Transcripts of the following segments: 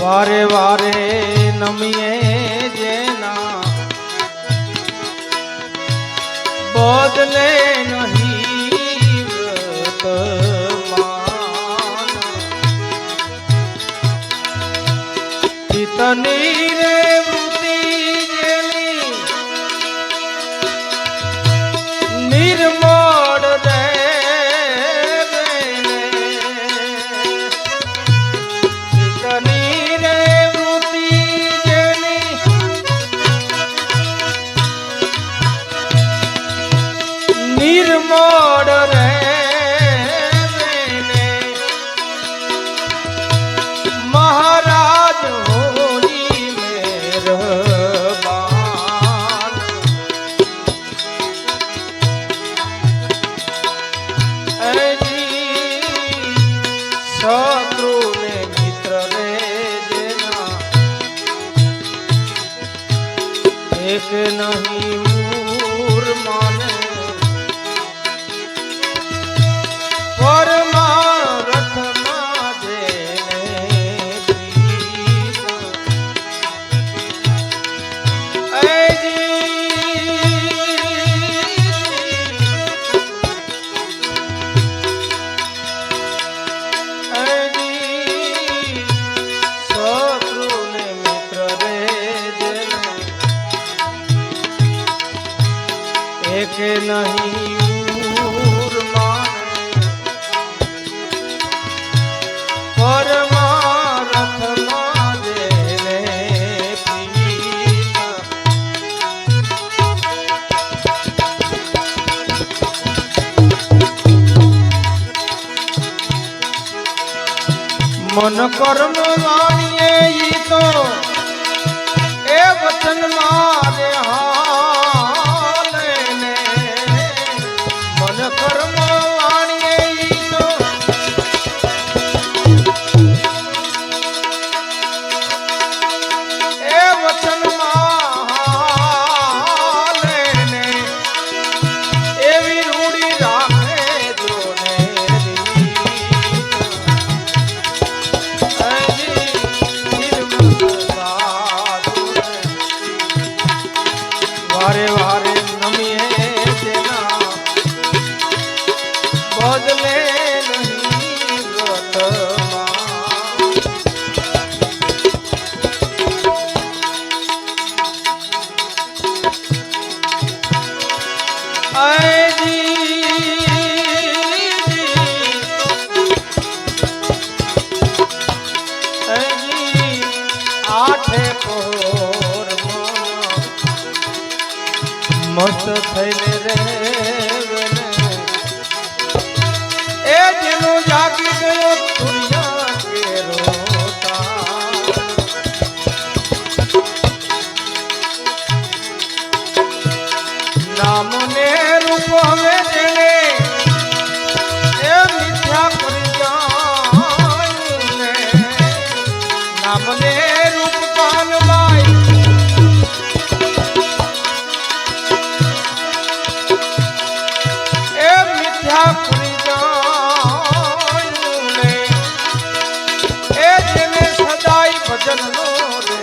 વારે વારે નમીએ જેના બદલે નહીં વર્તમાન ચિતની રે વૃત્તિ જેની નિર્મળ રે નિર્મળ રે મહારાજ હોલી મહેરબાન શત્રુ ને મિત્ર રે જેના એક નહીં મૂર માને કે નહીં માને પરમાર્થમાં જેને મન કર્મ વાણીએ ઈ તો એ વચન મારે વારે વારે નમીએ તેના બદલે નહીં વ્રતમાં આઠે પહોર મસ્ત થઈને રે એ જેનો જાગી ગયો દુનિયા કેરો નામ ને રૂપ હવે જેને એ મિથ્યા કરી જાયું ને નામ ને રૂપ પાન માય ભજન નો રે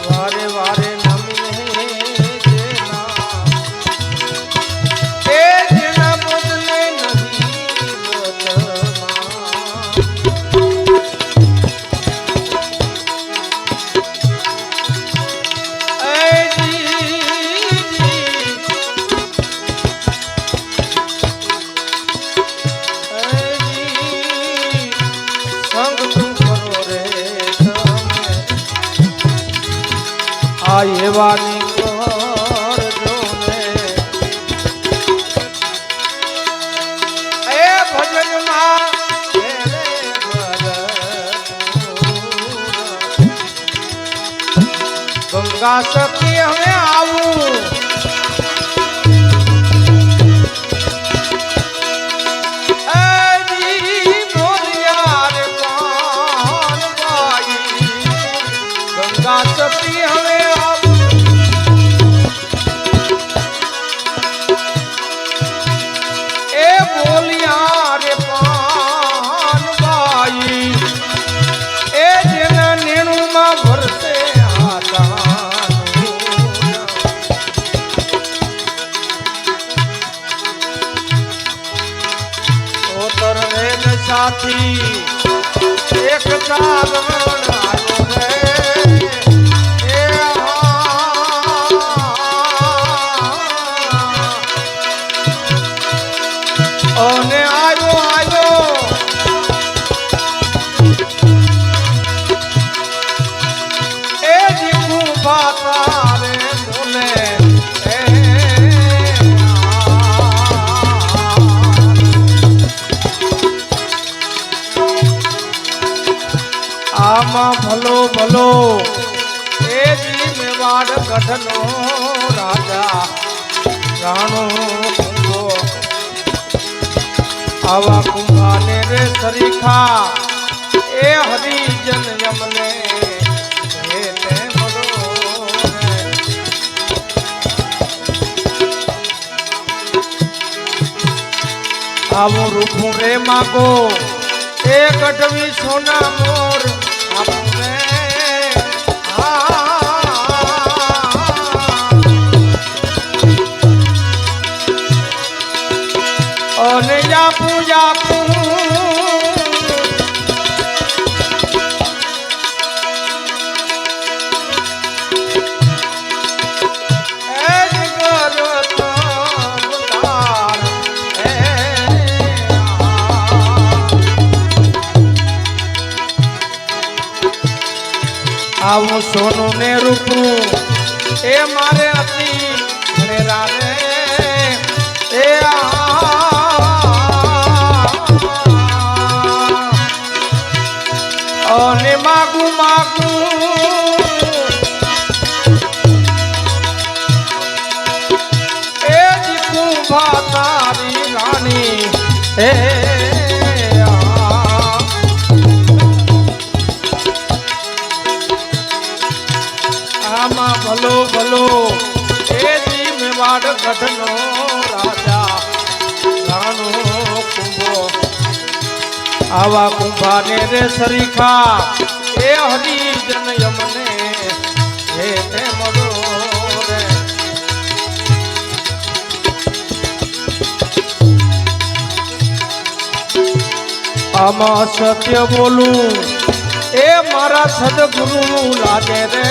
વારે વારે આ એવાની કરજો ને ગંગા સતી હવે આવું ગંગા સતી હવે આવું એ બોલિયા રે પાનબાઈ એ જેના નેણુમાં ભરસે સાથી એક ચાલણ આવ્યો રે એ અને આવ્યો એ જીવું બાતા રે બોલે આમાં ભલો ભલો એ જી મેવાડ ગઢનો રાજા રાણો કુંભો આવા કુંભાને રે સરીખા એ હરિજન યમને હે તે મળો આવો રૂપું રે માગો એ ગઢવી સોના મોર અને જાપું જાપું આવું સોનું ને રૂપું એ મારે હતી રે એ અને માગું એ દીકું ભાતારી રાણી એ ભલો ભલો એ જી મેવાડ ગઢનો રાજા રાણો કુંભો આવા કુંભાને રે સરીખા એ હરિજન યમને હે તે મળો રે આમાં સત્ય બોલું એ મારા સદગુરુ લાગે રે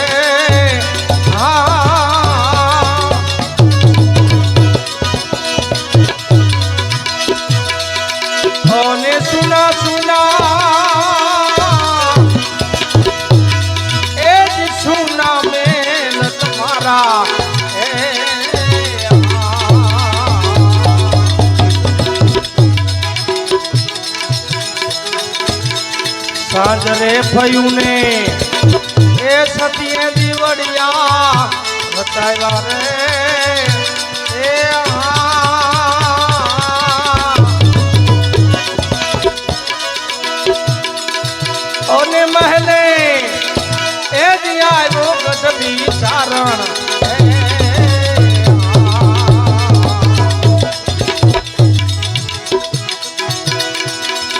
અને સુના એ જ સુના મેલ તમારા સાજરે ભયું ને એ સતીએ દીવડિયા બતાવ્યા રે એ અને મહેલે એ દિયા ગઢવી ચારણ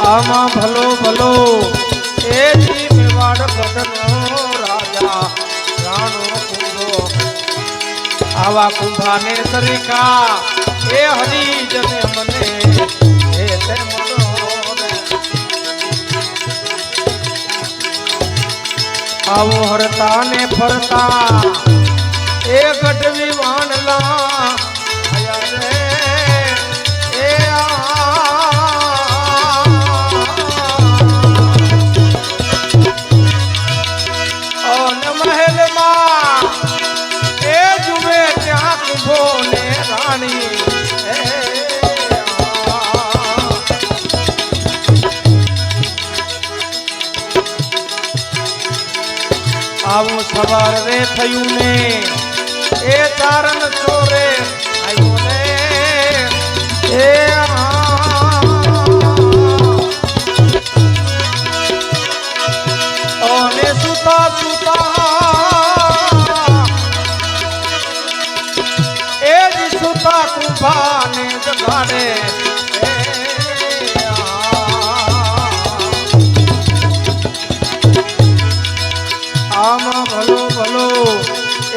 આમાં ભલો ભલો એ જી મેવાડ ગઢનો રાજા રાણો કુંભો આવા કુંભાને સરીખા એ હરિજન મને હે તે મળો આવો હરતા ને ફરતા એ ગઢવી વાણલા આવું સવાર રે થયું ને એ ચારણ ચોરે આવ્યો ને એ અને સુતા સુતા એ જ સુતા કુંભાને જગાડે આમાં ભલો ભલો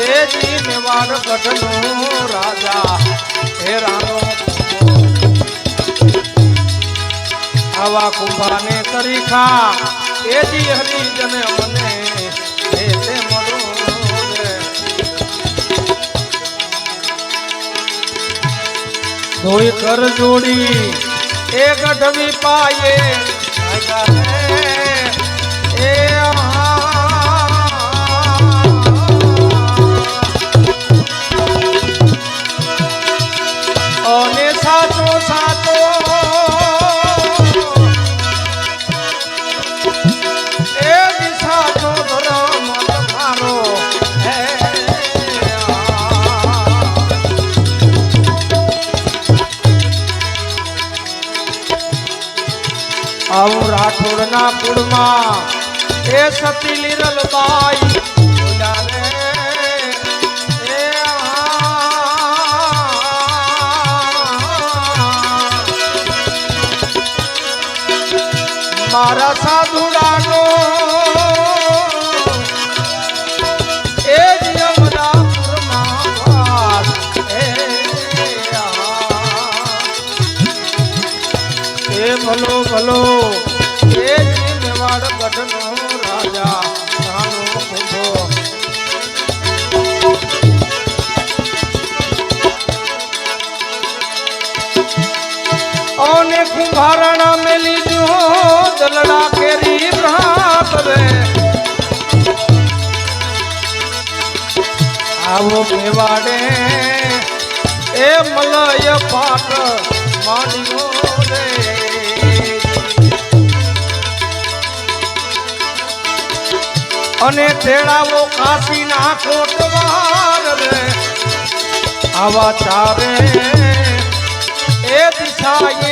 એ જી મેવાડ ગઢનો રાજા હે રાનો આવા કુંભાને તરીખા એ જી હરિજન મને હે તે મળો ધોઈ કર જોડી એ ગઢવી પાયે એ અને સાચો સાચો એ સાચો ધર્મ તમારો આવું રાઠોડના કુળમાં એ સતી લીરલબાઈ બોલ્યા રે મારા સાધુડાનો એ જ યમરાપુરમાં વાસ એ ભલો ભલો એ જ મેવાડ ગઢનો રાજા રાનો કુંભો ઓને કુંભારણા મેલી જો દલડા કેરી ભ્રાત રે આવો મેવાડે એ મલય પાટ માંડ્યો રે અને તેડાવો કાશીના કોટવાર રે આવા ચારે એ દિશાએ